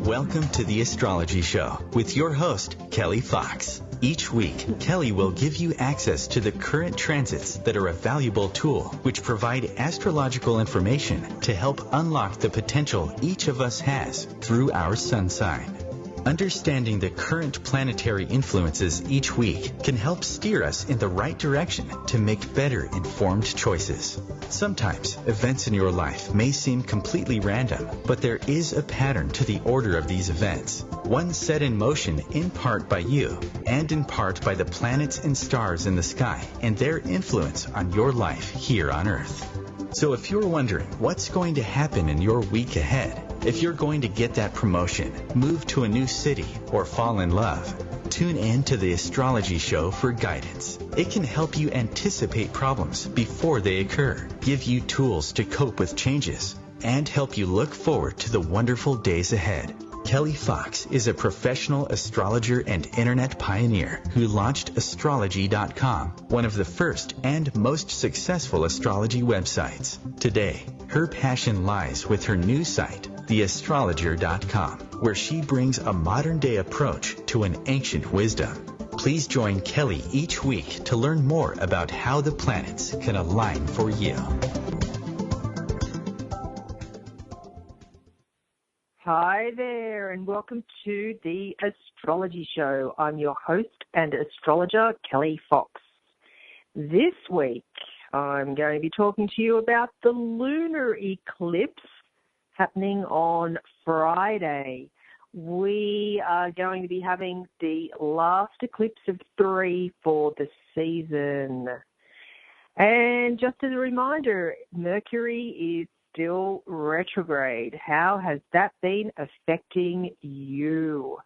Welcome to the Astrology Show with your host, Kelly Fox. Each week, Kelly will give you access to the current transits that are a valuable tool which provide astrological information to help unlock the potential each of us has through our sun sign. Understanding the current planetary influences each week can help steer us in the right direction to make better informed choices. Sometimes events in your life may seem completely random, but there is a pattern to the order of these events, one set in motion in part by you and in part by the planets and stars in the sky and their influence on your life here on Earth. So if you're wondering what's going to happen in your week ahead, if you're going to get that promotion, move to a new city, or fall in love, tune in to the Astrology Show for guidance. It can help you anticipate problems before they occur, give you tools to cope with changes, and help you look forward to the wonderful days ahead. Kelly Fox is a professional astrologer and internet pioneer who launched astrology.com, one of the first and most successful astrology websites. Today, her passion lies with her new site, theastrologer.com, where she brings a modern-day approach to an ancient wisdom. Please join Kelly each week to learn more about how the planets can align for you. Hi there, and welcome to the Astrology Show. I'm your host and astrologer, Kelly Fox. This week, I'm going to be talking to you about the lunar eclipse happening on Friday. We are going to be having the last eclipse of 3 for the season. And just as a reminder, Mercury is still retrograde. How has that been affecting you?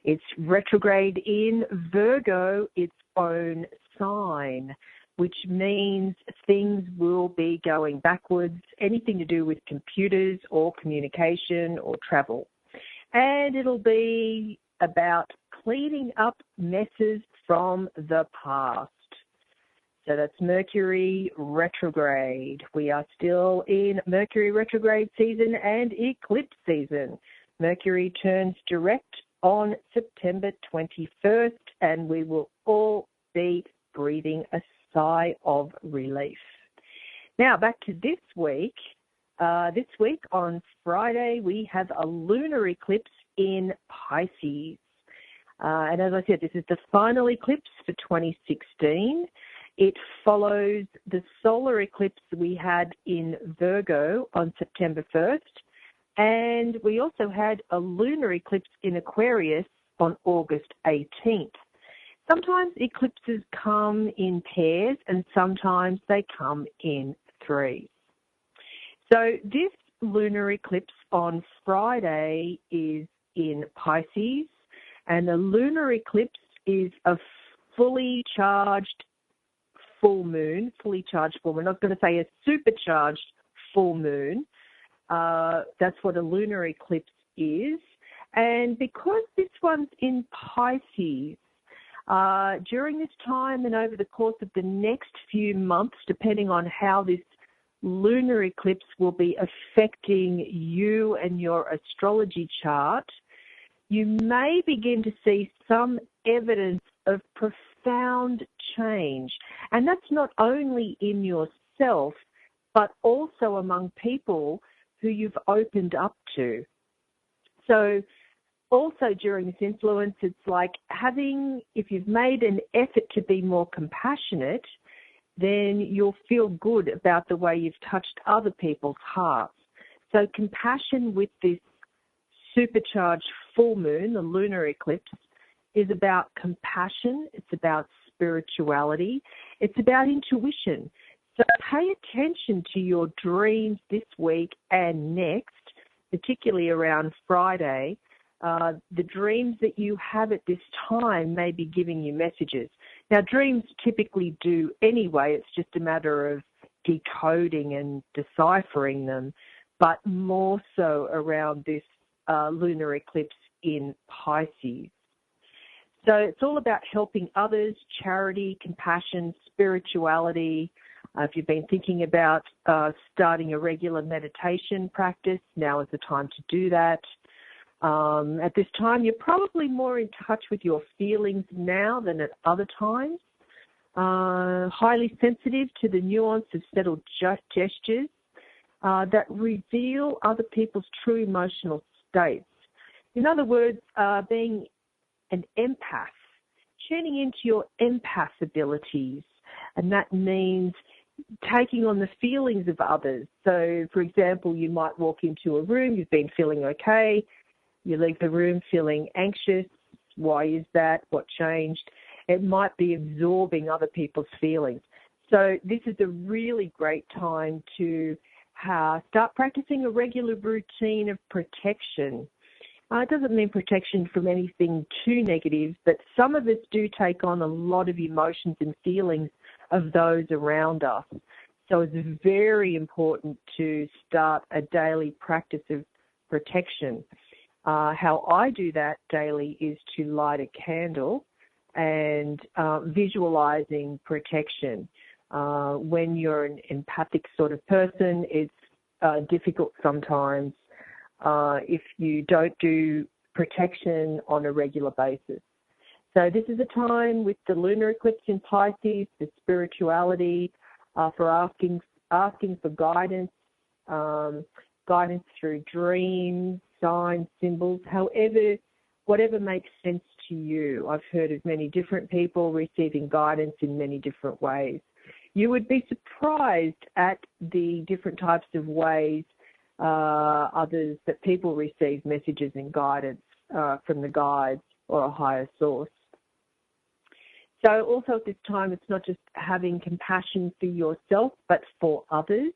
It's retrograde in Virgo, its own sign, which means things will be going backwards, anything to do with computers or communication or travel. And it'll be about cleaning up messes from the past. So that's Mercury retrograde. We are still in Mercury retrograde season and eclipse season. Mercury turns direct on September 21st, and we will all be breathing a sigh of relief. Now, back to this week. This week on Friday, we have a lunar eclipse in Pisces. And as I said, this is the final eclipse for 2016. It follows the solar eclipse we had in Virgo on September 1st. And we also had a lunar eclipse in Aquarius on August 18th. Sometimes eclipses come in pairs and sometimes they come in threes. So this lunar eclipse on Friday is in Pisces, and the lunar eclipse is a fully charged full moon. I was going to say a supercharged full moon. That's what a lunar eclipse is. And because this one's in Pisces, during this time and over the course of the next few months, depending on how this lunar eclipse will be affecting you and your astrology chart, you may begin to see some evidence of profound change. And that's not only in yourself, but also among people who you've opened up to. So also during this influence, it's like if you've made an effort to be more compassionate, then you'll feel good about the way you've touched other people's hearts. So compassion with this supercharged full moon, the lunar eclipse, is about compassion. It's about spirituality. It's about intuition. So pay attention to your dreams this week and next, particularly around Friday. The dreams that you have at this time may be giving you messages. Now, dreams typically do anyway. It's just a matter of decoding and deciphering them, but more so around this lunar eclipse in Pisces. So it's all about helping others, charity, compassion, spirituality. If you've been thinking about starting a regular meditation practice, now is the time to do that. At this time, you're probably more in touch with your feelings now than at other times. Highly sensitive to the nuance of subtle gestures that reveal other people's true emotional states. In other words, being an empath, tuning into your empath abilities, and that means taking on the feelings of others. So, for example, you might walk into a room, you've been feeling okay, you leave the room feeling anxious. Why is that? What changed? It might be absorbing other people's feelings. So this is a really great time to start practicing a regular routine of protection. It doesn't mean protection from anything too negative, but some of us do take on a lot of emotions and feelings of those around us. So it's very important to start a daily practice of protection. How I do that daily is to light a candle and visualizing protection. When you're an empathic sort of person, it's difficult sometimes if you don't do protection on a regular basis. So this is a time with the lunar eclipse in Pisces, the spirituality, for asking for guidance, guidance through dreams, signs, symbols, whatever makes sense to you. I've heard of many different people receiving guidance in many different ways. You would be surprised at the different types of ways that people receive messages and guidance from the guides or a higher source. So also at this time, it's not just having compassion for yourself, but for others.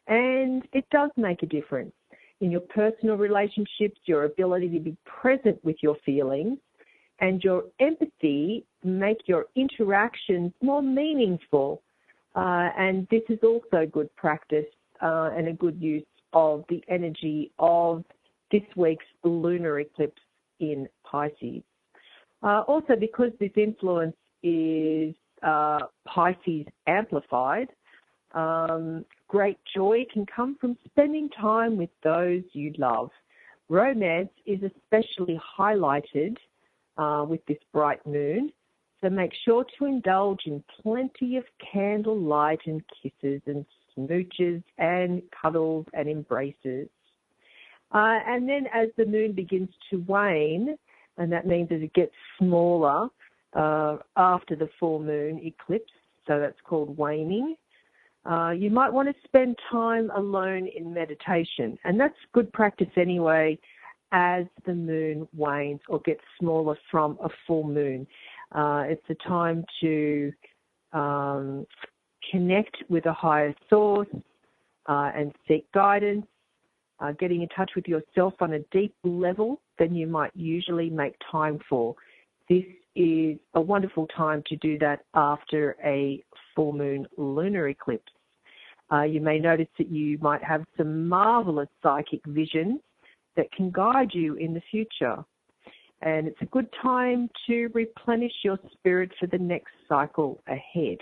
And it does make a difference in your personal relationships, your ability to be present with your feelings, and your empathy make your interactions more meaningful. And this is also good practice and a good use of the energy of this week's lunar eclipse in Pisces. Also, because this influence is Pisces amplified, great joy can come from spending time with those you love. Romance is especially highlighted with this bright moon, so make sure to indulge in plenty of candlelight and kisses and smooches and cuddles and embraces. And then as the moon begins to wane, and that means as it gets smaller after the full moon eclipse, so that's called waning, you might want to spend time alone in meditation. And that's good practice anyway as the moon wanes or gets smaller from a full moon. It's a time to connect with a higher source and seek guidance, getting in touch with yourself on a deep level than you might usually make time for. This is a wonderful time to do that after a full moon lunar eclipse. You may notice that you might have some marvelous psychic visions that can guide you in the future. And it's a good time to replenish your spirit for the next cycle ahead.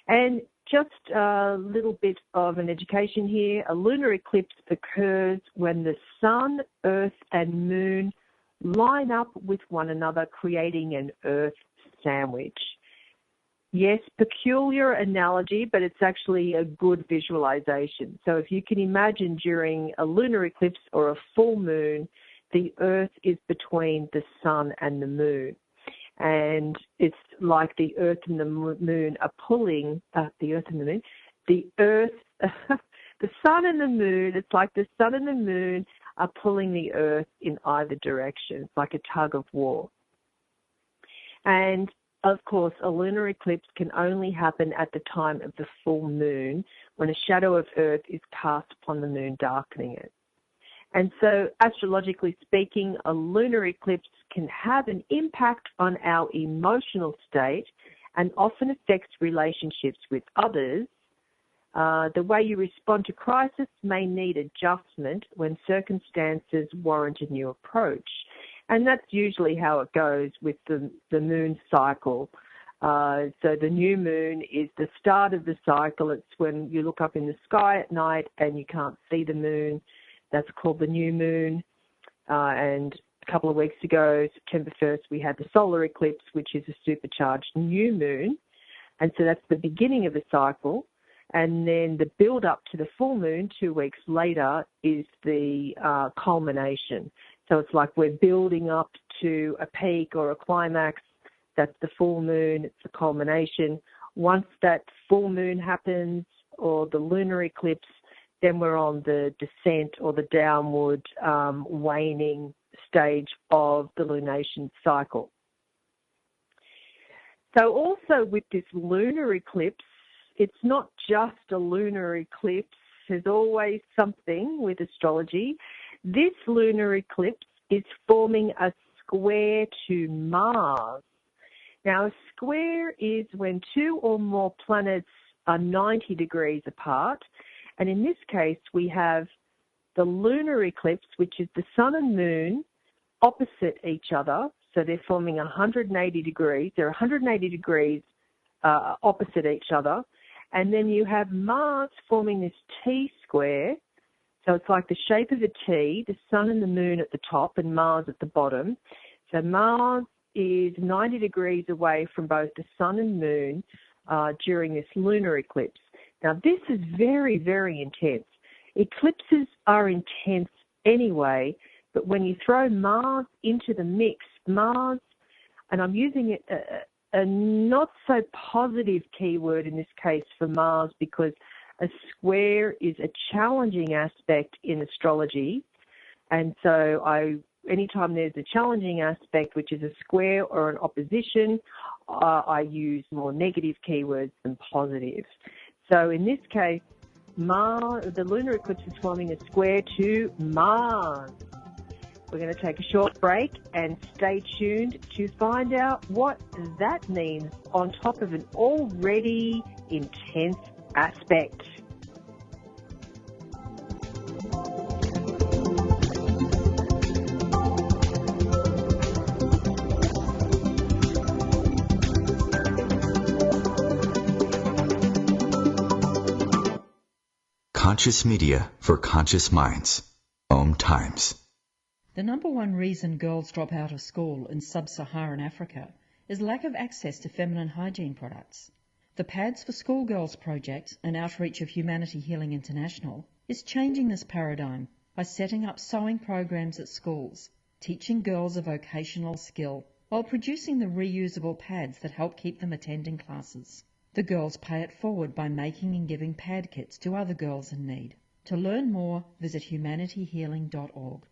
And just a little bit of an education here. A lunar eclipse occurs when the sun, earth, and moon line up with one another, creating an earth sandwich. Yes, peculiar analogy, but it's actually a good visualization. So if you can imagine during a lunar eclipse or a full moon, the earth is between the sun and the moon. And it's like the earth and the moon are pulling, the sun and the moon, it's like the sun and the moon are pulling the earth in either direction. It's like a tug of war. And of course, a lunar eclipse can only happen at the time of the full moon when a shadow of earth is cast upon the moon, darkening it. And so, astrologically speaking, a lunar eclipse can have an impact on our emotional state and often affects relationships with others. The way you respond to crisis may need adjustment when circumstances warrant a new approach. And that's usually how it goes with the moon cycle. So the new moon is the start of the cycle. It's when you look up in the sky at night and you can't see the moon. That's called the new moon. And a couple of weeks ago, September 1st, we had the solar eclipse, which is a supercharged new moon. And so that's the beginning of the cycle. And then the build up to the full moon 2 weeks later is the culmination. So it's like we're building up to a peak or a climax. That's the full moon. It's the culmination. Once that full moon happens or the lunar eclipse, then we're on the descent or the downward waning stage of the lunation cycle. So also with this lunar eclipse, it's not just a lunar eclipse. There's always something with astrology. This lunar eclipse is forming a square to Mars. Now, a square is when two or more planets are 90 degrees apart. And in this case, we have the lunar eclipse, which is the sun and moon opposite each other. So they're forming 180 degrees. They're 180 degrees opposite each other. And then you have Mars forming this T square. So it's like the shape of a T, the sun and the moon at the top and Mars at the bottom. So Mars is 90 degrees away from both the sun and moon during this lunar eclipse. Now, this is very, very intense. Eclipses are intense anyway, but when you throw Mars into the mix, Mars, and I'm using a not so positive keyword in this case for Mars because a square is a challenging aspect in astrology. And so anytime there's a challenging aspect, which is a square or an opposition, I use more negative keywords than positive. So in this case, the lunar eclipse is forming a square to Mars. We're going to take a short break and stay tuned to find out what that means on top of an already intense aspect. Conscious media for conscious minds. OMTimes. The number one reason girls drop out of school in sub-Saharan Africa is lack of access to feminine hygiene products. The Pads for Schoolgirls project, an outreach of Humanity Healing International, is changing this paradigm by setting up sewing programs at schools, teaching girls a vocational skill, while producing the reusable pads that help keep them attending classes. The girls pay it forward by making and giving pad kits to other girls in need. To learn more, visit humanityhealing.org.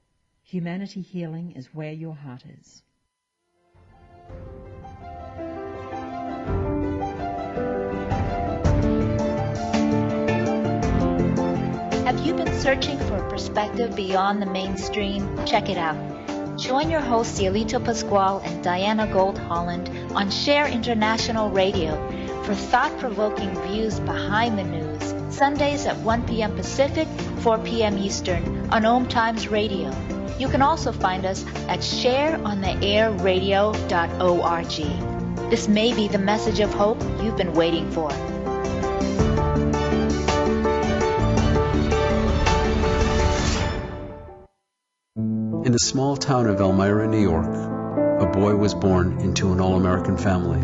Humanity Healing is where your heart is. Have you been searching for a perspective beyond the mainstream? Check it out. Join your hosts Cielito Pascual and Diana Gold Holland on Share International Radio for thought-provoking views behind the news, Sundays at 1 p.m. Pacific, 4 p.m. Eastern on OMTimes Radio. You can also find us at shareontheairradio.org. This may be the message of hope you've been waiting for. In the small town of Elmira, New York, a boy was born into an all-American family.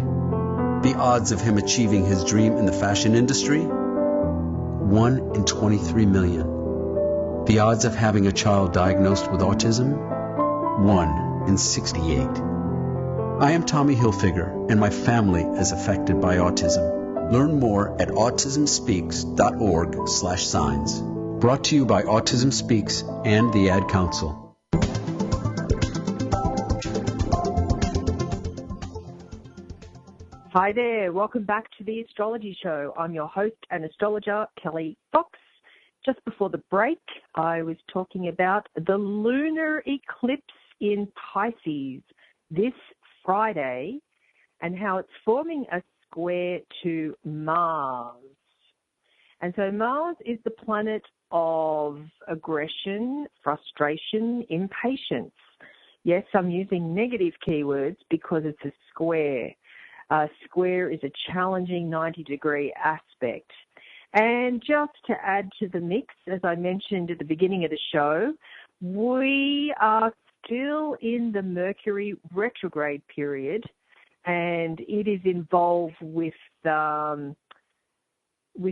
The odds of him achieving his dream in the fashion industry? 1 in 23 million. The odds of having a child diagnosed with autism? 1 in 68. I am Tommy Hilfiger, and my family is affected by autism. Learn more at autismspeaks.org/signs. Brought to you by Autism Speaks and the Ad Council. Hi there, welcome back to the Astrology Show. I'm your host and astrologer, Kelly Fox. Just before the break, I was talking about the lunar eclipse in Pisces this Friday and how it's forming a square to Mars. And so Mars is the planet of aggression, frustration, impatience. Yes, I'm using negative keywords because it's a square. A square is a challenging 90-degree aspect. And just to add to the mix, as I mentioned at the beginning of the show, we are still in the Mercury retrograde period, and it is involved with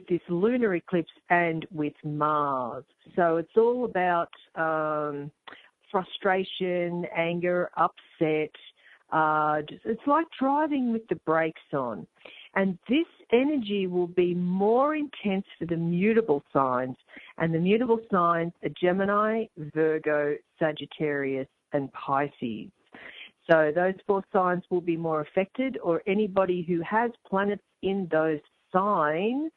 this lunar eclipse and with Mars. So it's all about frustration, anger, upset. It's like driving with the brakes on. And this energy will be more intense for the mutable signs. And the mutable signs are Gemini, Virgo, Sagittarius, and Pisces. So those 4 signs will be more affected, or anybody who has planets in those signs.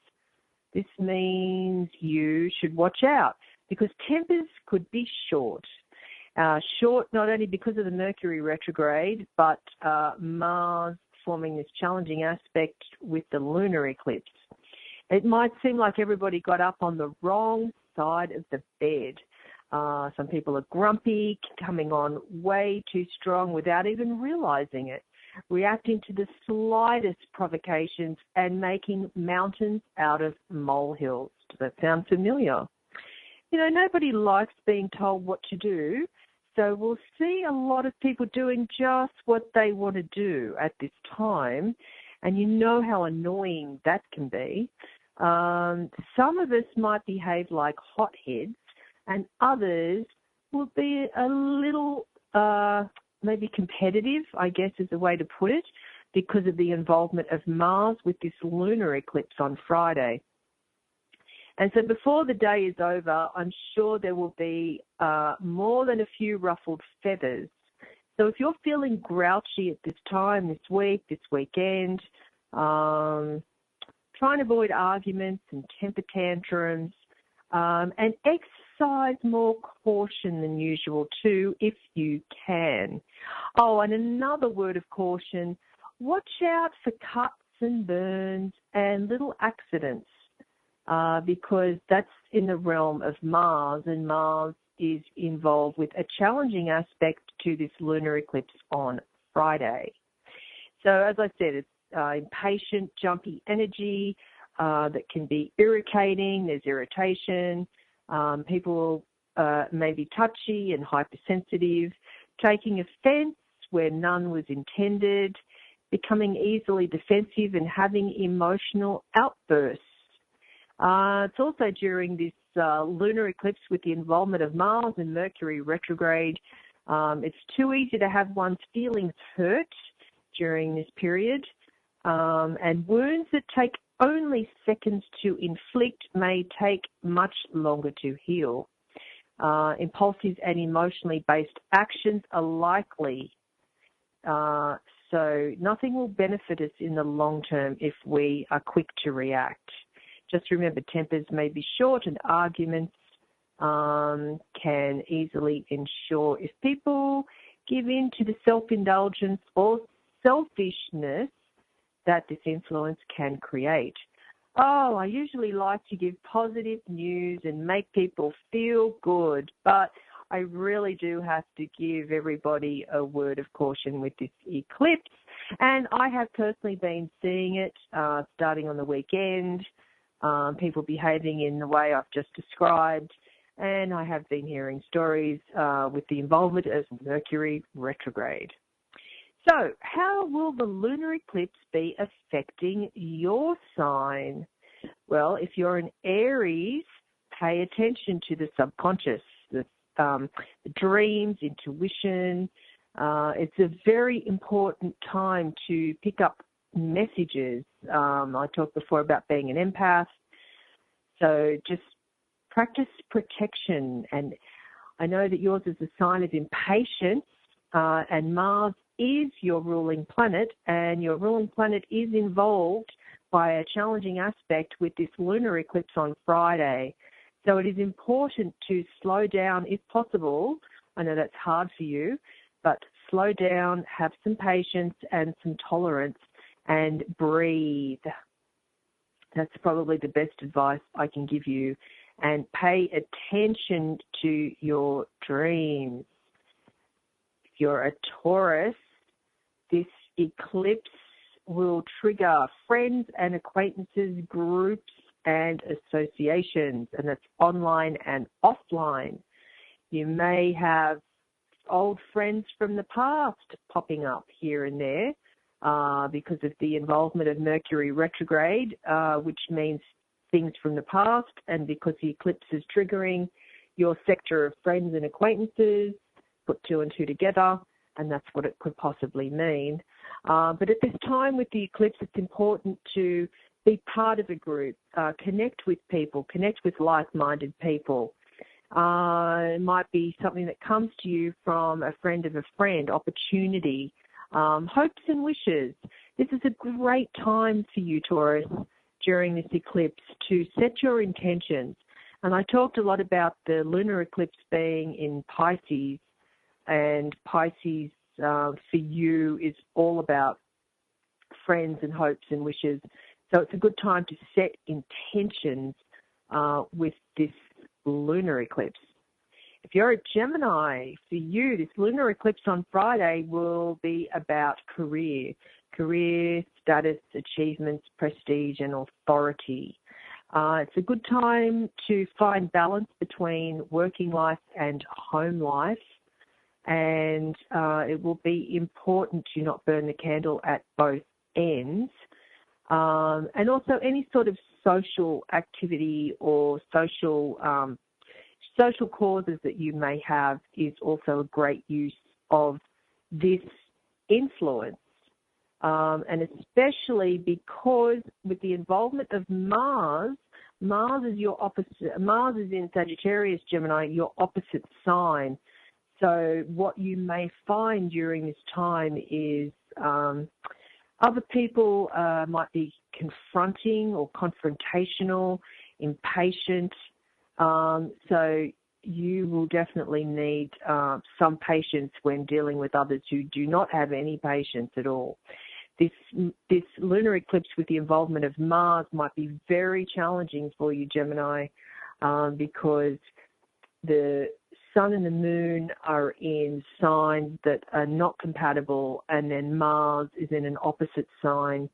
This means you should watch out because tempers could be short. Short not only because of the Mercury retrograde, but Mars forming this challenging aspect with the lunar eclipse. It might seem like everybody got up on the wrong side of the bed. Some people are grumpy, coming on way too strong without even realizing it, reacting to the slightest provocations and making mountains out of molehills. Does that sound familiar? You know, nobody likes being told what to do, so we'll see a lot of people doing just what they want to do at this time, and you know how annoying that can be. Some of us might behave like hotheads, and others will be a little maybe competitive, I guess is the way to put it, because of the involvement of Mars with this lunar eclipse on Friday. And so before the day is over, I'm sure there will be more than a few ruffled feathers. So if you're feeling grouchy at this time, this week, this weekend, try and avoid arguments and temper tantrums, and exercise more caution than usual too, if you can. Oh, and another word of caution, watch out for cuts and burns and little accidents, because that's in the realm of Mars, and Mars is involved with a challenging aspect to this lunar eclipse on Friday. So as I said, it's impatient, jumpy energy that can be irritating. There's irritation. People may be touchy and hypersensitive, taking offense where none was intended, becoming easily defensive and having emotional outbursts. It's also during this lunar eclipse with the involvement of Mars and Mercury retrograde. It's too easy to have one's feelings hurt during this period, and wounds that take only seconds to inflict may take much longer to heal. Impulsive and emotionally based actions are likely, so nothing will benefit us in the long term if we are quick to react. Just remember, tempers may be short and arguments can easily ensure. If people give in to the self-indulgence or selfishness that this influence can create. Oh, I usually like to give positive news and make people feel good, but I really do have to give everybody a word of caution with this eclipse. And I have personally been seeing it starting on the weekend, people behaving in the way I've just described, and I have been hearing stories with the involvement of Mercury retrograde. So how will the lunar eclipse be affecting your sign? Well, if you're an Aries, pay attention to the subconscious, the dreams, intuition. It's a very important time to pick up messages. I talked before about being an empath. So just practice protection. And I know that yours is a sign of impatience, and Mars is your ruling planet, and your ruling planet is involved by a challenging aspect with this lunar eclipse on Friday. So it is important to slow down if possible. I know that's hard for you, but slow down, have some patience and some tolerance, and breathe. That's probably the best advice I can give you. And pay attention to your dreams. If you're a Taurus, this eclipse will trigger friends and acquaintances, groups and associations, and that's online and offline. You may have old friends from the past popping up here and there because of the involvement of Mercury retrograde, which means things from the past, and because the eclipse is triggering your sector of friends and acquaintances, put two and two together, and that's what it could possibly mean. But at this time with the eclipse, it's important to be part of a group, connect with people, connect with like-minded people. It might be something that comes to you from a friend of a friend, opportunity, hopes and wishes. This is a great time for you, Taurus, during this eclipse to set your intentions. And I talked a lot about the lunar eclipse being in Pisces, and Pisces for you is all about friends and hopes and wishes. So it's a good time to set intentions with this lunar eclipse. If you're a Gemini, for you, this lunar eclipse on Friday will be about career, status, achievements, prestige, and authority. It's a good time to find balance between working life and home life, and it will be important to not burn the candle at both ends. And also any sort of social activity or social causes that you may have is also a great use of this influence. And especially because with the involvement of Mars is your opposite. Mars is in Sagittarius, Gemini, your opposite sign. So what you may find during this time is other people might be confronting or confrontational, impatient. So you will definitely need some patience when dealing with others who do not have any patience at all. This lunar eclipse with the involvement of Mars might be very challenging for you, Gemini, because the Sun and the Moon are in signs that are not compatible, and then Mars is in an opposite sign.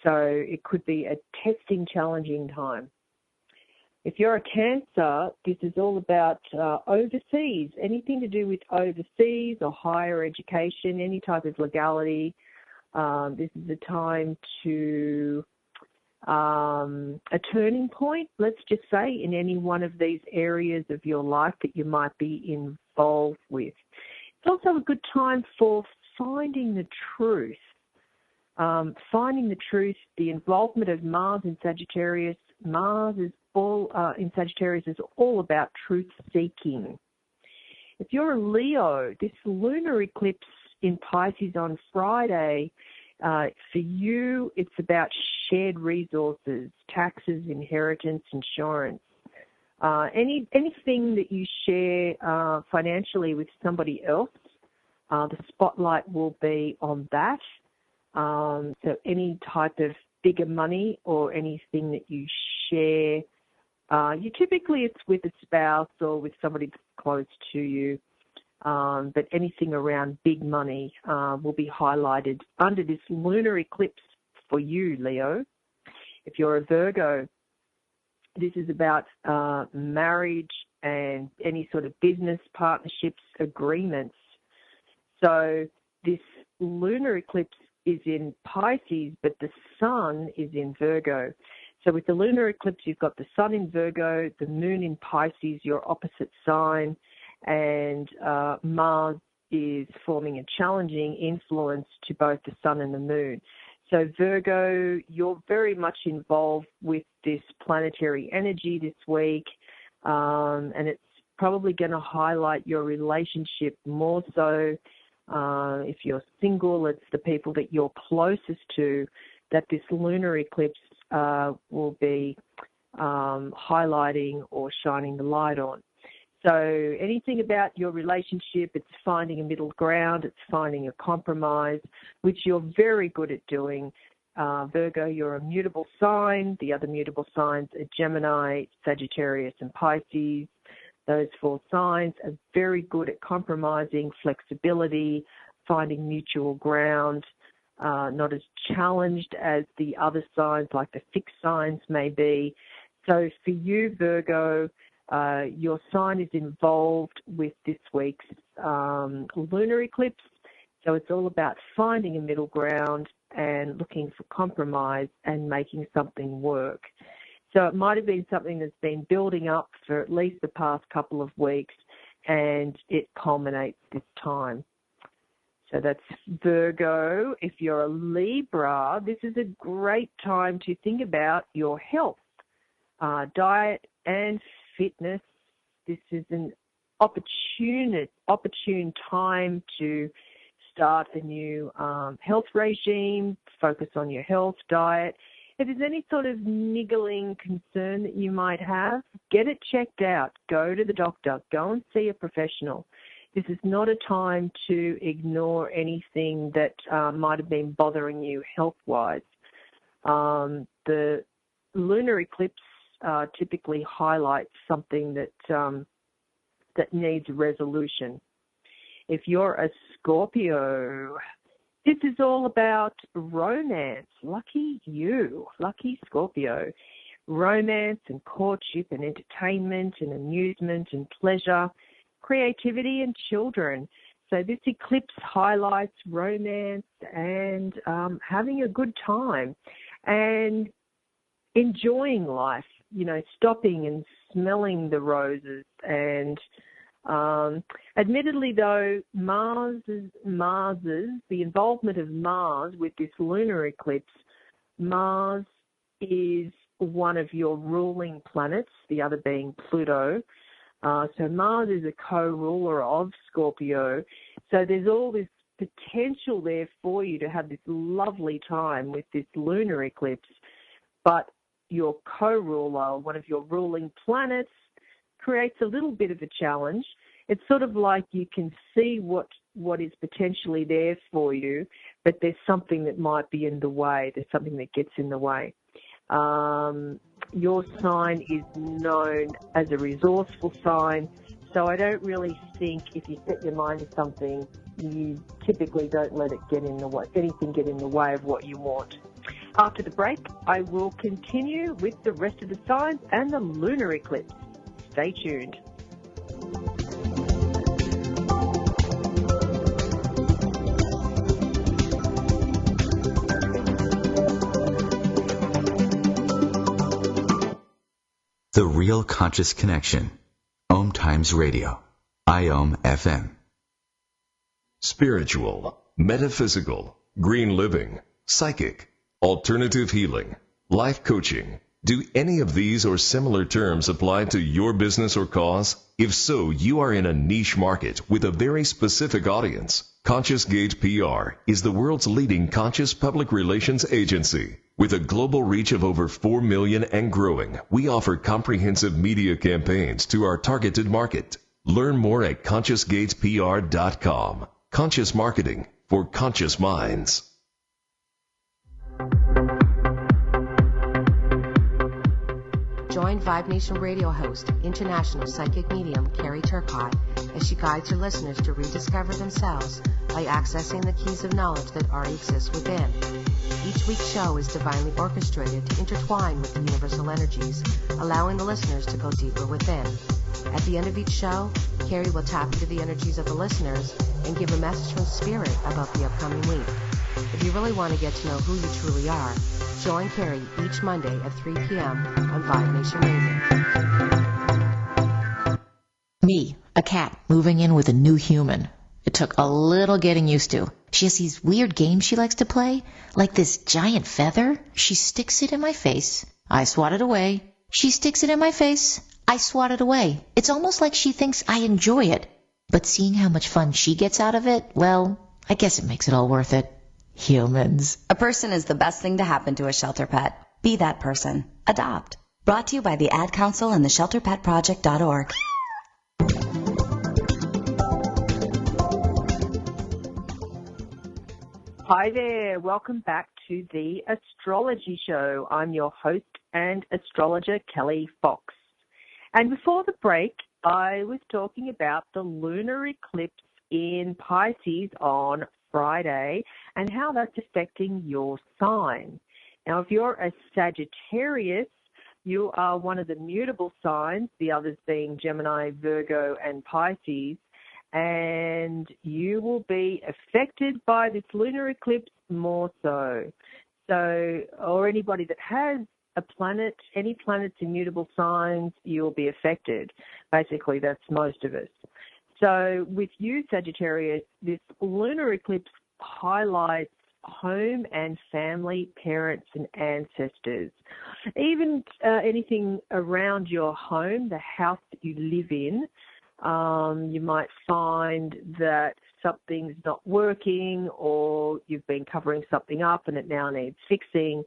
So it could be a testing, challenging time. If you're a Cancer, this is all about overseas, anything to do with overseas or higher education, any type of legality. This is a time to a turning point, let's just say, in any one of these areas of your life that you might be involved with. It's also a good time for finding the truth. The involvement of Mars in Sagittarius. Mars is all in Sagittarius is all about truth seeking. If you're a Leo, this lunar eclipse in Pisces on Friday, for you, it's about shared resources, taxes, inheritance, insurance. Anything that you share financially with somebody else, the spotlight will be on that. So any type of bigger money or anything that you share, typically it's with a spouse or with somebody close to you. But anything around big money will be highlighted under this lunar eclipse for you, Leo. If you're a Virgo, this is about marriage and any sort of business partnerships, agreements. So this lunar eclipse is in Pisces, but the Sun is in Virgo. So with the lunar eclipse, you've got the Sun in Virgo, the Moon in Pisces, your opposite sign, and Mars is forming a challenging influence to both the Sun and the Moon. So Virgo, you're very much involved with this planetary energy this week, and it's probably going to highlight your relationship more so. If you're single, it's the people that you're closest to that this lunar eclipse will be highlighting or shining the light on. So anything about your relationship, it's finding a middle ground, it's finding a compromise, which you're very good at doing. Virgo, you're a mutable sign. The other mutable signs are Gemini, Sagittarius, and Pisces. Those 4 signs are very good at compromising, flexibility, finding mutual ground, not as challenged as the other signs like the fixed signs may be. So for you, Virgo, your sign is involved with this week's lunar eclipse. So it's all about finding a middle ground and looking for compromise and making something work. So it might have been something that's been building up for at least the past couple of weeks, and it culminates this time. So that's Virgo. If you're a Libra, this is a great time to think about your health, diet and fitness. This is an opportune time to start a new health regime, focus on your health, diet. If there's any sort of niggling concern that you might have, get it checked out. Go to the doctor. Go and see a professional. This is not a time to ignore anything that might have been bothering you health-wise. The lunar eclipse typically highlights something that needs resolution. If you're a Scorpio, this is all about romance. Lucky you, lucky Scorpio. Romance and courtship and entertainment and amusement and pleasure, creativity and children. So this eclipse highlights romance and having a good time and enjoying life, stopping and smelling the roses. And admittedly, though, the involvement of Mars with this lunar eclipse, Mars is one of your ruling planets, the other being Pluto. So Mars is a co-ruler of Scorpio. So there's all this potential there for you to have this lovely time with this lunar eclipse. But your co-ruler, one of your ruling planets, creates a little bit of a challenge. It's sort of like you can see what is potentially there for you, but there's something that might be in the way. There's something that gets in the way. Your sign is known as a resourceful sign, so I don't really think if you set your mind to something, you typically don't let it get in the way, anything get in the way of what you want. After the break, I will continue with the rest of the signs and the lunar eclipse. Stay tuned. The Real Conscious Connection. OMTimes Radio. IOM FM. Spiritual, metaphysical, green living, psychic, alternative healing, life coaching. Do any of these or similar terms apply to your business or cause? If so, you are in a niche market with a very specific audience. Conscious Gate PR is the world's leading conscious public relations agency. With a global reach of over 4 million and growing, we offer comprehensive media campaigns to our targeted market. Learn more at ConsciousGatesPR.com. Conscious marketing for conscious minds. Join Vibe Nation radio host, international psychic medium Carrie Turcotte, as she guides her listeners to rediscover themselves by accessing the keys of knowledge that already exist within. Each week's show is divinely orchestrated to intertwine with the universal energies, allowing the listeners to go deeper within. At the end of each show, Carrie will tap into the energies of the listeners and give a message from Spirit about the upcoming week. If you really want to get to know who you truly are, join Carrie each Monday at 3 p.m. on Vibe Nation Radio. Me, a cat, moving in with a new human. It took a little getting used to. She has these weird games she likes to play, like this giant feather. She sticks it in my face. I swat it away. She sticks it in my face. I swat it away. It's almost like she thinks I enjoy it. But seeing how much fun she gets out of it, well, I guess it makes it all worth it. Humans. A person is the best thing to happen to a shelter pet. Be that person. Adopt. Brought to you by the Ad Council and the ShelterPetProject.org. Hi there. Welcome back to the Astrology Show. I'm your host and astrologer, Kelly Fox. And before the break, I was talking about the lunar eclipse in Pisces on Friday and how that's affecting your sign. Now, if you're a Sagittarius, you are one of the mutable signs, the others being Gemini, Virgo, and Pisces, and you will be affected by this lunar eclipse more so. Or anybody that has a planet, any planets in mutable signs, you'll be affected. Basically, that's most of us. So with you, Sagittarius, this lunar eclipse highlights home and family, parents and ancestors. Even anything around your home, the house that you live in, you might find that something's not working or you've been covering something up and it now needs fixing,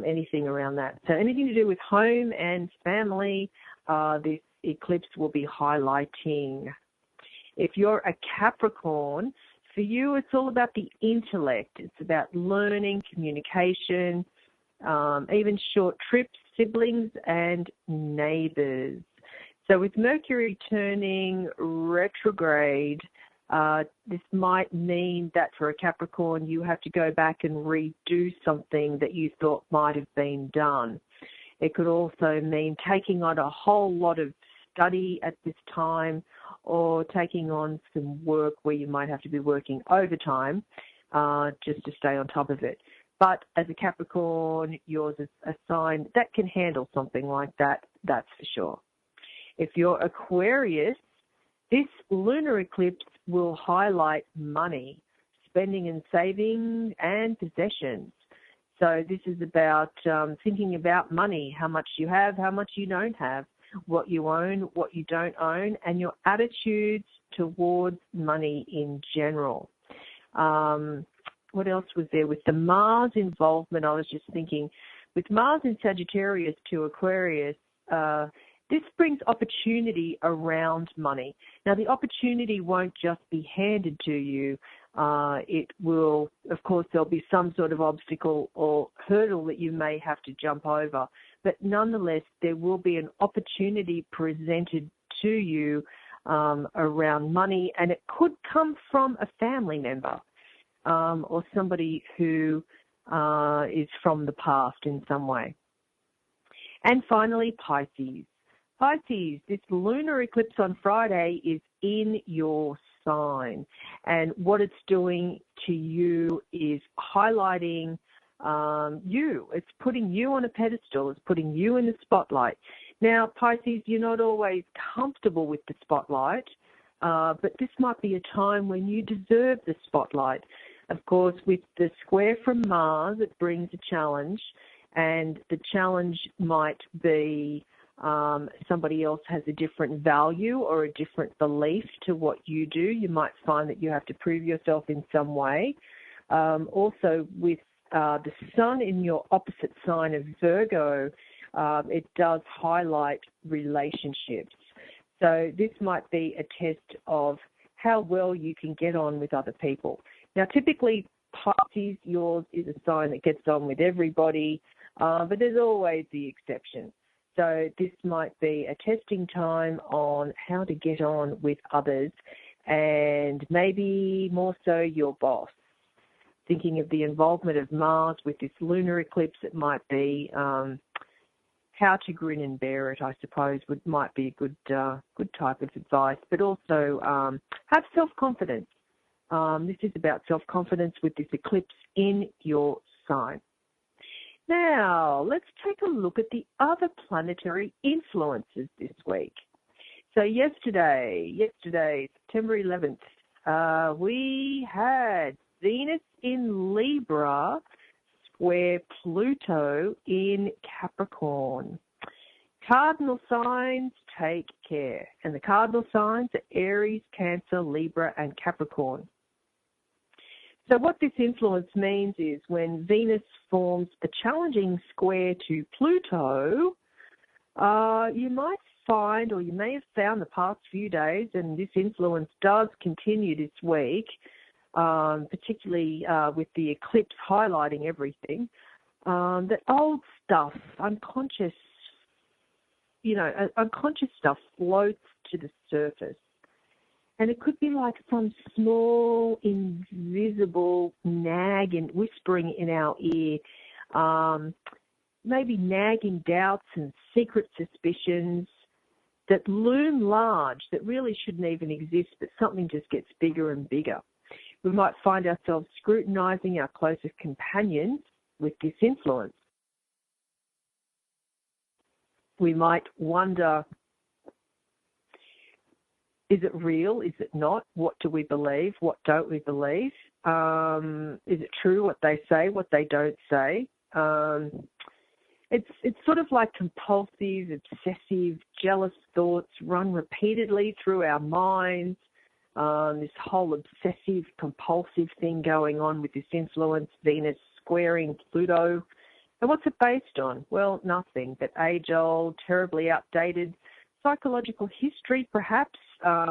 anything around that. So anything to do with home and family, this eclipse will be highlighting. If you're a Capricorn, for you, it's all about the intellect. It's about learning, communication, even short trips, siblings, and neighbours. So with Mercury turning retrograde, this might mean that for a Capricorn, you have to go back and redo something that you thought might have been done. It could also mean taking on a whole lot of study at this time, or taking on some work where you might have to be working overtime just to stay on top of it. But as a Capricorn, yours is a sign that can handle something like that, that's for sure. If you're Aquarius, this lunar eclipse will highlight money, spending and saving, and possessions. So this is about thinking about money, how much you have, how much you don't have, what you own, what you don't own, and your attitudes towards money in general. What else was there? With the Mars involvement, I was just thinking, with Mars in Sagittarius to Aquarius, this brings opportunity around money. Now, the opportunity won't just be handed to you. It will, of course, there'll be some sort of obstacle or hurdle that you may have to jump over. But nonetheless, there will be an opportunity presented to you around money, and it could come from a family member or somebody who is from the past in some way. And finally, Pisces. Pisces, this lunar eclipse on Friday is in your sign, and what it's doing to you is highlighting you. It's putting you on a pedestal. It's putting you in the spotlight. Now, Pisces, you're not always comfortable with the spotlight, but this might be a time when you deserve the spotlight. Of course, with the square from Mars, it brings a challenge, and the challenge might be somebody else has a different value or a different belief to what you do. You might find that you have to prove yourself in some way. Also, with the sun in your opposite sign of Virgo, it does highlight relationships. So this might be a test of how well you can get on with other people. Now, typically, Pisces, yours is a sign that gets on with everybody, but there's always the exception. So this might be a testing time on how to get on with others, and maybe more so your boss. Thinking of the involvement of Mars with this lunar eclipse, it might be how to grin and bear it, I suppose, might be a good type of advice. But also have self-confidence. This is about self-confidence with this eclipse in your sign. Now, let's take a look at the other planetary influences this week. So yesterday, September 11th, we had Venus in Libra square Pluto in Capricorn. Cardinal signs, take care. And the cardinal signs are Aries, Cancer, Libra, and Capricorn. So what this influence means is when Venus forms a challenging square to Pluto, you might find, or you may have found the past few days, and this influence does continue this week, particularly with the eclipse highlighting everything, that old stuff, unconscious unconscious stuff floats to the surface. And it could be like some small, invisible nag and whispering in our ear, maybe nagging doubts and secret suspicions that loom large, that really shouldn't even exist, but something just gets bigger and bigger. We might find ourselves scrutinizing our closest companions with this influence. We might wonder, is it real? Is it not? What do we believe? What don't we believe? Is it true what they say, what they don't say? It's sort of like compulsive, obsessive, jealous thoughts run repeatedly through our minds. This whole obsessive, compulsive thing going on with this influence, Venus squaring Pluto. And what's it based on? Well, nothing but age-old, terribly outdated psychological history, perhaps,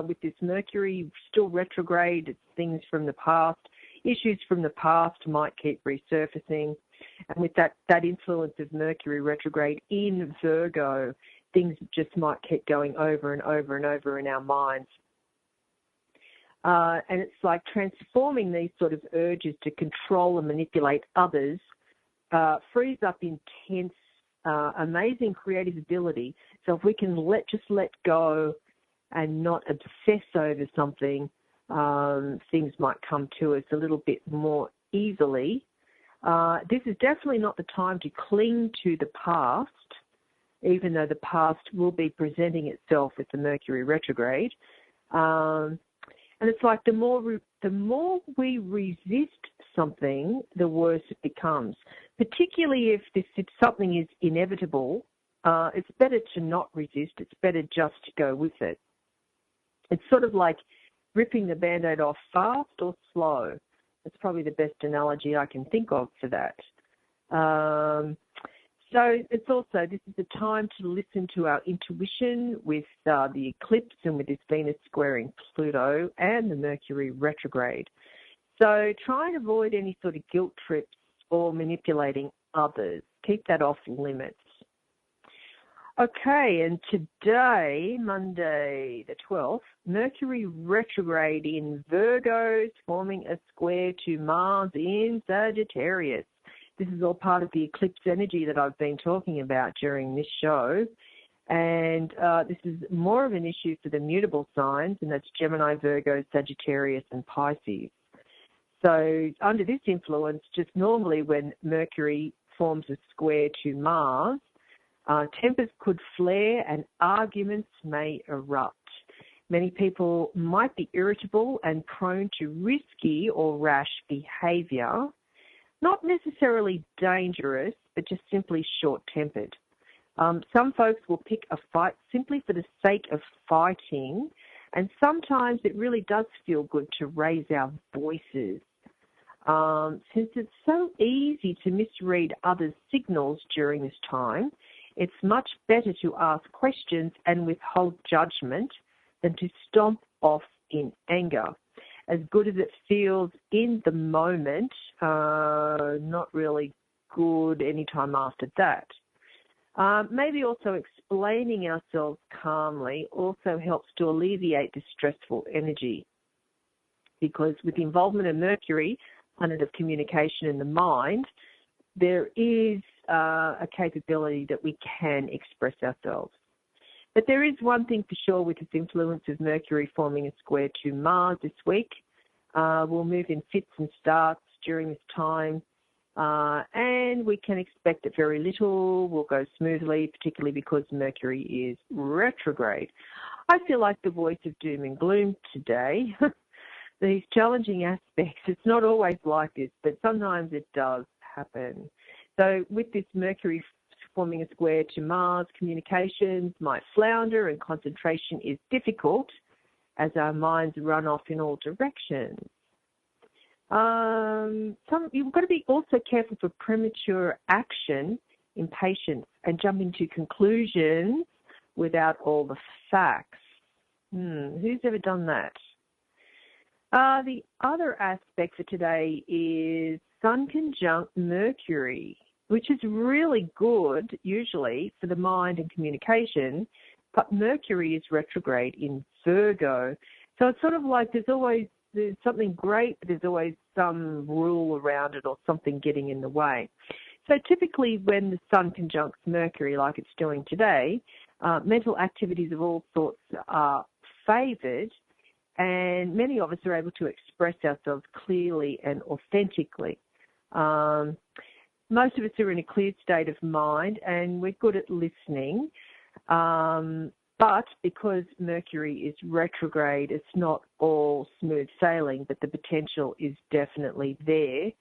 with this Mercury still retrograde. It's things from the past. Issues from the past might keep resurfacing. And with that influence of Mercury retrograde in Virgo, things just might keep going over and over and over in our minds. And it's like transforming these sort of urges to control and manipulate others frees up intense, amazing creative ability. So if we can just let go and not obsess over something, things might come to us a little bit more easily. This is definitely not the time to cling to the past, even though the past will be presenting itself with the Mercury retrograde. And it's like the more we resist something, the worse it becomes. Particularly if something is inevitable, it's better to not resist. It's better just to go with it. It's sort of like ripping the Band-Aid off fast or slow. That's probably the best analogy I can think of for that. So it's also, this is the time to listen to our intuition with the eclipse and with this Venus squaring Pluto and the Mercury retrograde. So try and avoid any sort of guilt trips or manipulating others. Keep that off limits. Okay, and today, Monday the 12th, Mercury retrograde in Virgo, forming a square to Mars in Sagittarius. This is all part of the eclipse energy that I've been talking about during this show. And this is more of an issue for the mutable signs, and that's Gemini, Virgo, Sagittarius, and Pisces. So under this influence, just normally when Mercury forms a square to Mars, tempers could flare and arguments may erupt. Many people might be irritable and prone to risky or rash behaviour. Not necessarily dangerous, but just simply short-tempered. Some folks will pick a fight simply for the sake of fighting, and sometimes it really does feel good to raise our voices. Since it's so easy to misread others' signals during this time, it's much better to ask questions and withhold judgment than to stomp off in anger. As good as it feels in the moment, not really good any time after that. Maybe also explaining ourselves calmly also helps to alleviate the stressful energy, because with the involvement of Mercury, planet of communication in the mind, there is a capability that we can express ourselves. But there is one thing for sure with this influence of Mercury forming a square to Mars this week. We'll move in fits and starts during this time, and we can expect that very little will go smoothly, particularly because Mercury is retrograde. I feel like the voice of doom and gloom today. These challenging aspects, it's not always like this, but sometimes it does happen. So with this Mercury forming a square to Mars, communications might flounder and concentration is difficult as our minds run off in all directions. You've got to be also careful for premature action, impatience, and jumping to conclusions without all the facts. Who's ever done that? The other aspect for today is Sun conjunct Mercury. which is really good usually for the mind and communication, but Mercury is retrograde in Virgo. So it's sort of like there's something great, but there's always some rule around it or something getting in the way. So typically when the Sun conjuncts Mercury like it's doing today, mental activities of all sorts are favoured, and many of us are able to express ourselves clearly and authentically. Most of us are in a clear state of mind, and we're good at listening. But because Mercury is retrograde, it's not all smooth sailing, but the potential is definitely there.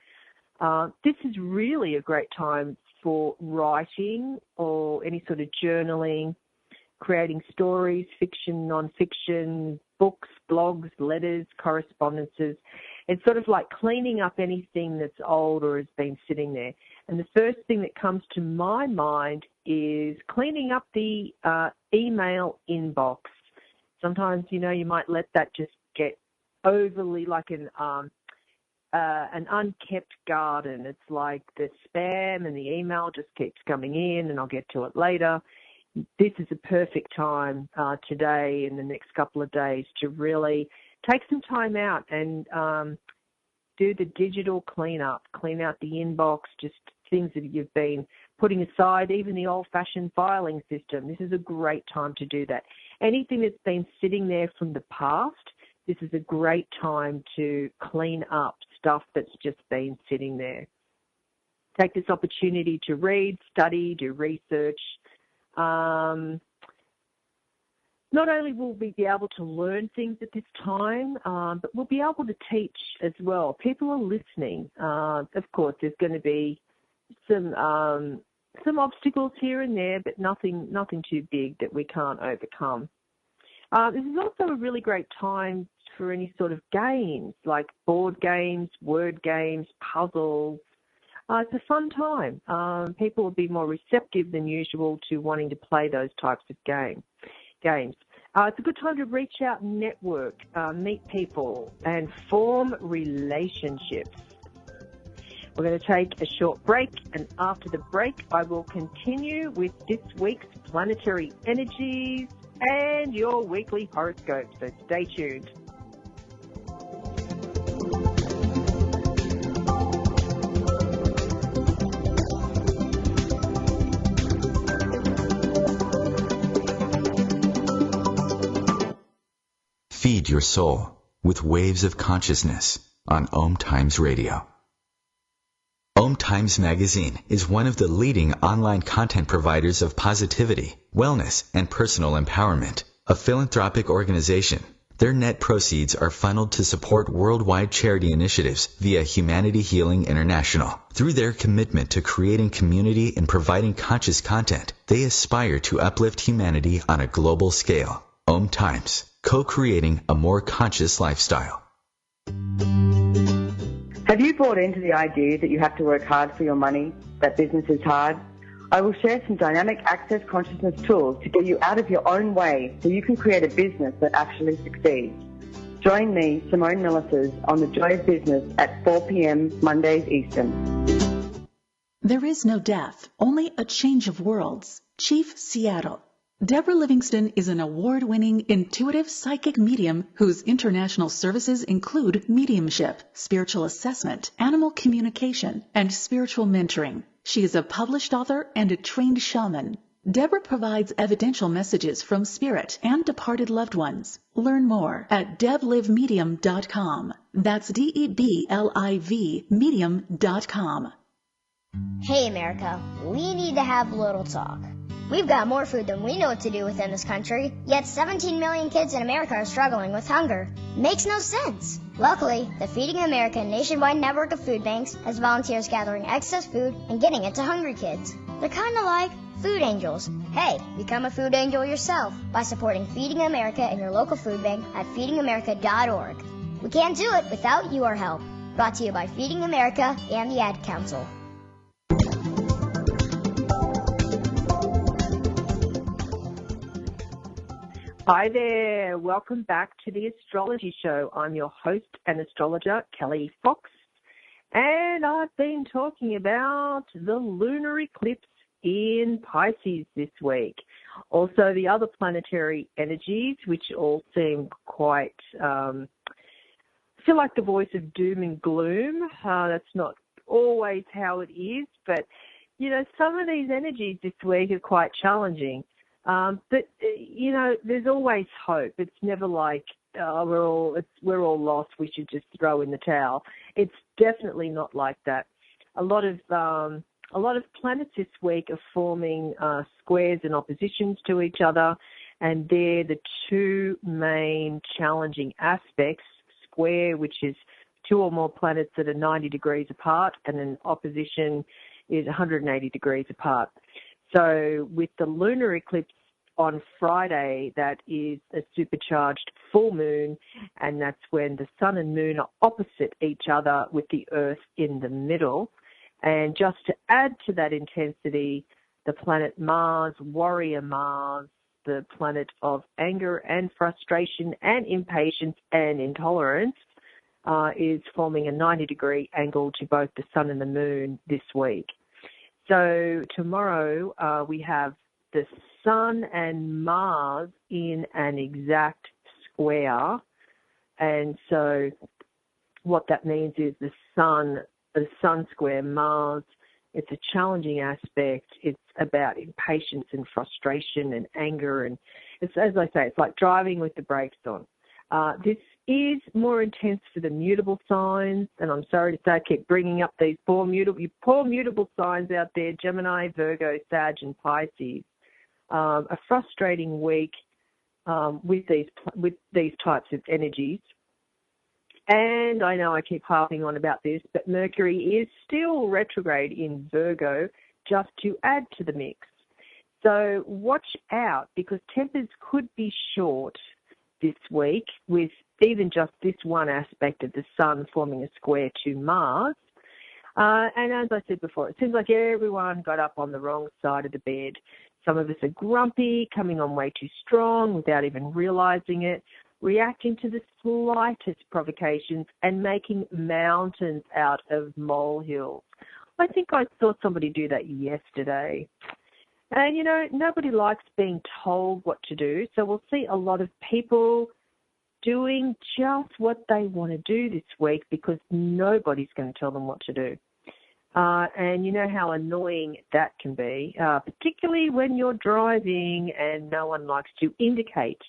This is really a great time for writing or any sort of journaling, creating stories, fiction, non-fiction, books, blogs, letters, correspondences. It's sort of like cleaning up anything that's old or has been sitting there. And the first thing that comes to my mind is cleaning up the email inbox. Sometimes, you might let that just get overly like an unkept garden. It's like the spam and the email just keeps coming in, and I'll get to it later. This is a perfect time today and the next couple of days to really take some time out and do the digital cleanup, clean out the inbox, just things that you've been putting aside, even the old-fashioned filing system. This is a great time to do that. Anything that's been sitting there from the past, this is a great time to clean up stuff that's just been sitting there. Take this opportunity to read, study, do research. Not only will we be able to learn things at this time, but we'll be able to teach as well. People are listening. Of course, there's going to be some obstacles here and there, but nothing too big that we can't overcome. This is also a really great time for any sort of games, like board games, word games, puzzles. It's a fun time. People will be more receptive than usual to wanting to play those types of games. It's a good time to reach out and network, meet people, and form relationships. We're going to take a short break, and after the break, I will continue with this week's planetary energies and your weekly horoscope, so stay tuned. Feed your soul with waves of consciousness on OMTimes Radio. OMTimes Magazine is one of the leading online content providers of positivity, wellness, and personal empowerment, a philanthropic organization. Their net proceeds are funneled to support worldwide charity initiatives via Humanity Healing International. Through their commitment to creating community and providing conscious content, they aspire to uplift humanity on a global scale. OMTimes, co-creating a more conscious lifestyle. Have you bought into the idea that you have to work hard for your money, that business is hard? I will share some dynamic access consciousness tools to get you out of your own way so you can create a business that actually succeeds. Join me, Simone Millicers, on The Joy of Business at 4 p.m. Mondays Eastern. There is no death, only a change of worlds. Chief Seattle. Deborah Livingston is an award-winning intuitive psychic medium whose international services include mediumship, spiritual assessment, animal communication, and spiritual mentoring. She is a published author and a trained shaman. Deborah provides evidential messages from spirit and departed loved ones. Learn more at deblivemedium.com. That's DEBLIV medium.com. Hey America, we need to have a little talk. We've got more food than we know what to do with in this country, yet 17 million kids in America are struggling with hunger. Makes no sense. Luckily, the Feeding America nationwide network of food banks has volunteers gathering excess food and getting it to hungry kids. They're kind of like food angels. Hey, become a food angel yourself by supporting Feeding America in your local food bank at feedingamerica.org. We can't do it without your help. Brought to you by Feeding America and the Ad Council. Hi there. Welcome back to the Astrology Show. I'm your host and astrologer, Kelly Fox. And I've been talking about the lunar eclipse in Pisces this week. Also, the other planetary energies, which all seem quite, feel like the voice of doom and gloom. That's not always how it is, but, you know, some of these energies this week are quite challenging. But, you know, there's always hope. It's never like, we're all lost, we should just throw in the towel. It's definitely not like that. A lot of planets this week are forming squares and oppositions to each other, and they're the two main challenging aspects. Square, which is two or more planets that are 90 degrees apart, and an opposition is 180 degrees apart. So with the lunar eclipse on Friday, that is a supercharged full moon, and that's when the sun and moon are opposite each other with the earth in the middle. And just to add to that intensity, the planet Mars, warrior Mars, the planet of anger and frustration and impatience and intolerance, is forming a 90-degree angle to both the sun and the moon this week. So tomorrow we have the sun and Mars in an exact square. And so what that means is the sun square Mars, it's a challenging aspect. It's about impatience and frustration and anger. And it's, as I say, it's like driving with the brakes on. This is more intense for the mutable signs, and I'm sorry to say I keep bringing up these poor mutable signs out there, Gemini, Virgo, Sag, and Pisces. A frustrating week with these types of energies. And I know I keep harping on about this, but Mercury is still retrograde in Virgo, just to add to the mix. So watch out, because tempers could be short this week with even just this one aspect of the sun forming a square to Mars. And as I said before, it seems like everyone got up on the wrong side of the bed. Some of us are grumpy, coming on way too strong without even realizing it, reacting to the slightest provocations and making mountains out of molehills. I think I saw somebody do that yesterday. And, you know, nobody likes being told what to do, so we'll see a lot of people doing just what they want to do this week because nobody's going to tell them what to do. And you know how annoying that can be, particularly when you're driving and no one likes to indicate.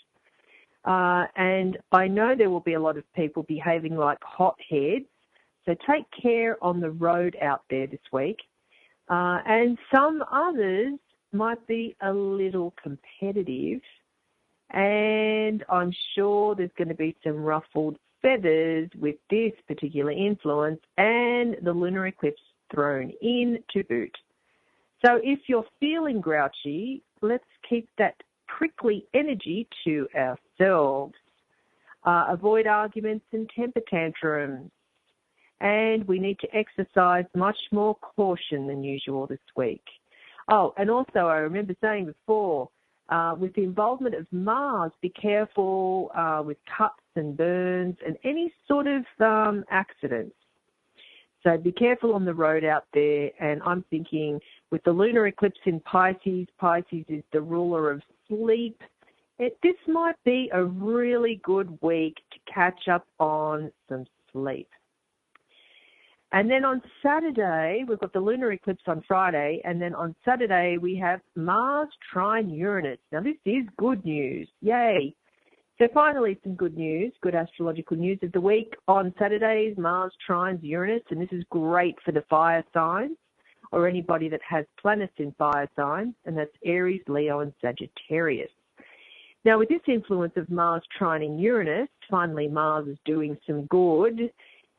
And I know there will be a lot of people behaving like hotheads, so take care on the road out there this week. And some others might be a little competitive, and I'm sure there's going to be some ruffled feathers with this particular influence and the lunar eclipse thrown in to boot. So if you're feeling grouchy, let's keep that prickly energy to ourselves. Avoid arguments and temper tantrums. And we need to exercise much more caution than usual this week. Oh, and also I remember saying before, with the involvement of Mars, be careful with cuts and burns and any sort of accidents. So be careful on the road out there. And I'm thinking with the lunar eclipse in Pisces, Pisces is the ruler of sleep. This might be a really good week to catch up on some sleep. And then on Saturday, we've got the lunar eclipse on Friday, and then on Saturday we have Mars trine Uranus. Now this is good news. Yay. So finally some good news, good astrological news of the week. On Saturdays, Mars trines Uranus, and this is great for the fire signs or anybody that has planets in fire signs, and that's Aries, Leo, and Sagittarius. Now with this influence of Mars trining Uranus, finally Mars is doing some good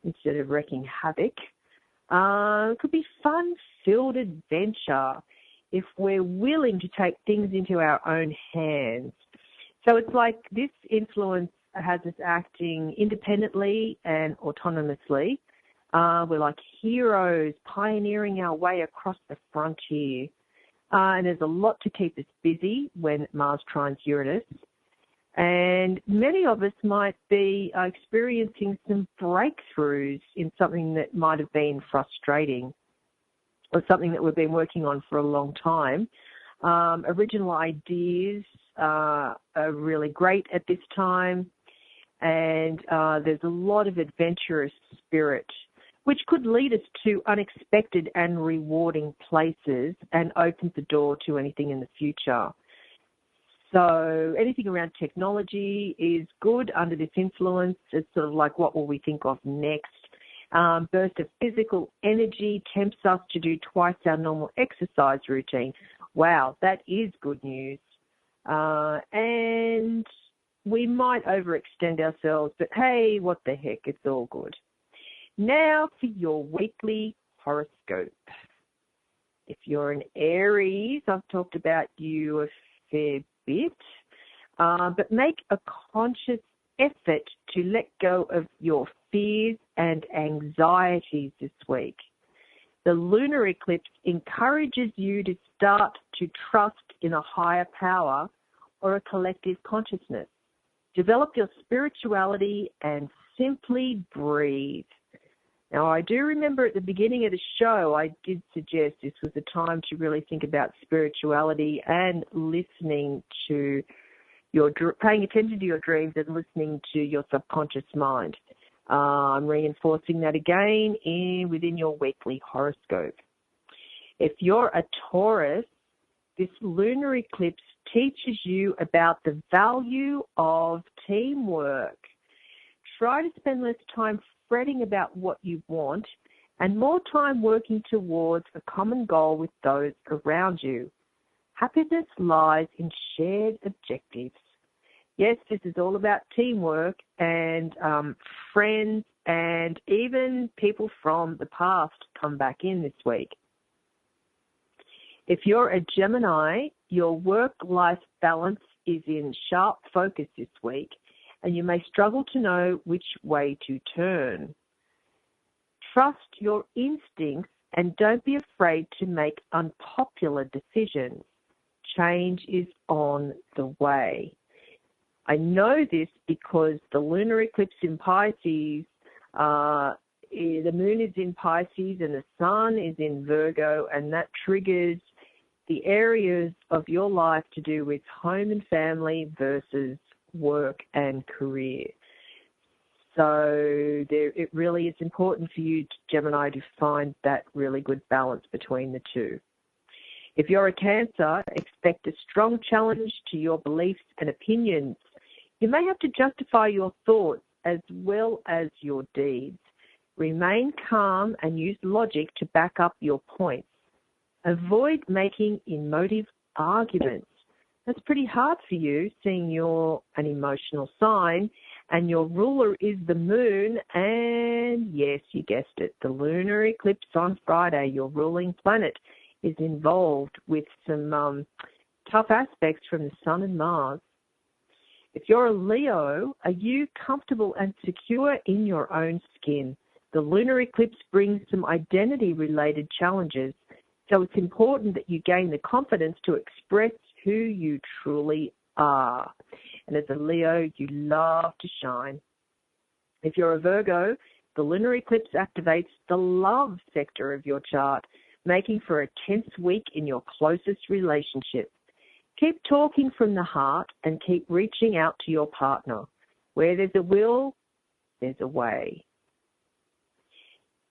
instead of wreaking havoc. It could be fun-filled adventure if we're willing to take things into our own hands. So it's like this influence has us acting independently and autonomously. We're like heroes pioneering our way across the frontier. And there's a lot to keep us busy when Mars trines Uranus. And many of us might be experiencing some breakthroughs in something that might have been frustrating or something that we've been working on for a long time. Original ideas are really great at this time, and there's a lot of adventurous spirit, which could lead us to unexpected and rewarding places and opens the door to anything in the future. So anything around technology is good under this influence. It's sort of like, what will we think of next? Burst of physical energy tempts us to do twice our normal exercise routine. Wow, that is good news. And we might overextend ourselves, but hey, what the heck, it's all good. Now for your weekly horoscope. If you're an Aries, I've talked about you a fair bit, but make a conscious effort to let go of your fears and anxieties this week. The lunar eclipse encourages you to start to trust in a higher power or a collective consciousness. Develop your spirituality and simply breathe. Now, I do remember at the beginning of the show, I did suggest this was a time to really think about spirituality and listening to paying attention to your dreams and listening to your subconscious mind. I'm reinforcing that again within your weekly horoscope. If you're a Taurus, this lunar eclipse teaches you about the value of teamwork. Try to spend less time fretting about what you want and more time working towards a common goal with those around you. Happiness lies in shared objectives. Yes, this is all about teamwork and friends and even people from the past come back in this week. If you're a Gemini, your work-life balance is in sharp focus this week, and you may struggle to know which way to turn. Trust your instincts and don't be afraid to make unpopular decisions. Change is on the way. I know this because the lunar eclipse in Pisces, the moon is in Pisces and the sun is in Virgo, and that triggers the areas of your life to do with home and family versus work and career. So it really is important for you, Gemini, to find that really good balance between the two. If you're a Cancer, expect a strong challenge to your beliefs and opinions. You may have to justify your thoughts as well as your deeds. Remain calm and use logic to back up your points. Avoid making emotive arguments. That's pretty hard for you, seeing you're an emotional sign and your ruler is the moon, and yes, you guessed it, the lunar eclipse on Friday, your ruling planet, is involved with some tough aspects from the Sun and Mars. If you're a Leo, are you comfortable and secure in your own skin? The lunar eclipse brings some identity-related challenges, so it's important that you gain the confidence to express who you truly are. And as a Leo, you love to shine. If you're a Virgo, the lunar eclipse activates the love sector of your chart, making for a tense week in your closest relationship. Keep talking from the heart and keep reaching out to your partner. Where there's a will, there's a way.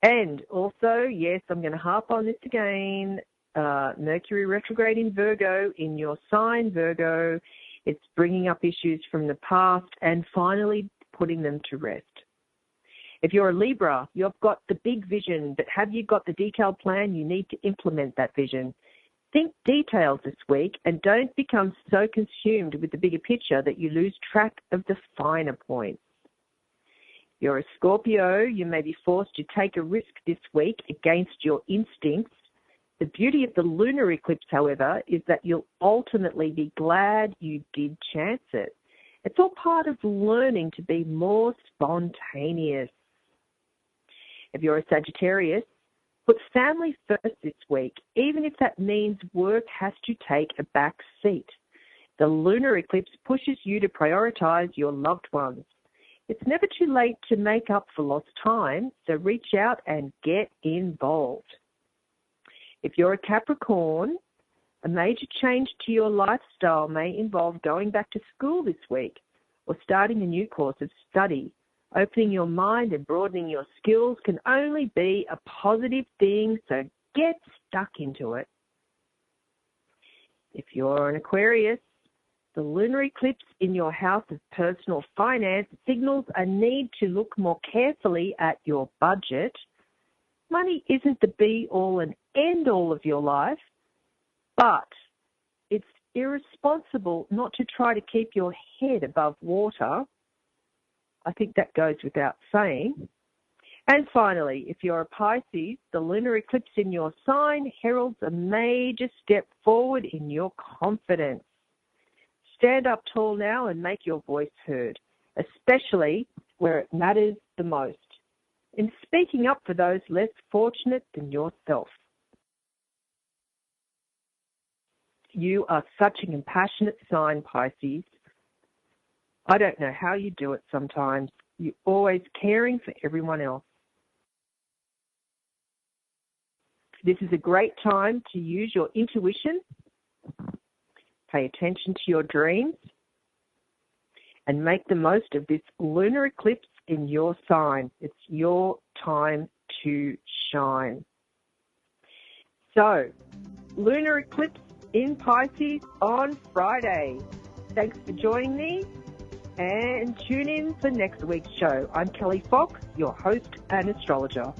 And also, yes, I'm going to harp on this again, Mercury retrograde in Virgo, in your sign, Virgo. It's bringing up issues from the past and finally putting them to rest. If you're a Libra, you've got the big vision, but have you got the detailed plan? You need to implement that vision. Think details this week and don't become so consumed with the bigger picture that you lose track of the finer points. If you're a Scorpio, you may be forced to take a risk this week against your instincts. The beauty of the lunar eclipse, however, is that you'll ultimately be glad you did chance it. It's all part of learning to be more spontaneous. If you're a Sagittarius, put family first this week, even if that means work has to take a back seat. The lunar eclipse pushes you to prioritize your loved ones. It's never too late to make up for lost time, so reach out and get involved. If you're a Capricorn, a major change to your lifestyle may involve going back to school this week or starting a new course of study. Opening your mind and broadening your skills can only be a positive thing, so get stuck into it. If you're an Aquarius, the lunar eclipse in your house of personal finance signals a need to look more carefully at your budget. Money isn't the be-all and end-all of your life, but it's irresponsible not to try to keep your head above water. I think that goes without saying. And finally, if you're a Pisces, the lunar eclipse in your sign heralds a major step forward in your confidence. Stand up tall now and make your voice heard, especially where it matters the most, in speaking up for those less fortunate than yourself. You are such a compassionate sign, Pisces. I don't know how you do it sometimes. You're always caring for everyone else. This is a great time to use your intuition, pay attention to your dreams, and make the most of this lunar eclipse in your sign. It's your time to shine. So, lunar eclipse in Pisces on Friday. Thanks for joining me, and tune in for next week's show. I'm Kelly Fox, your host and astrologer.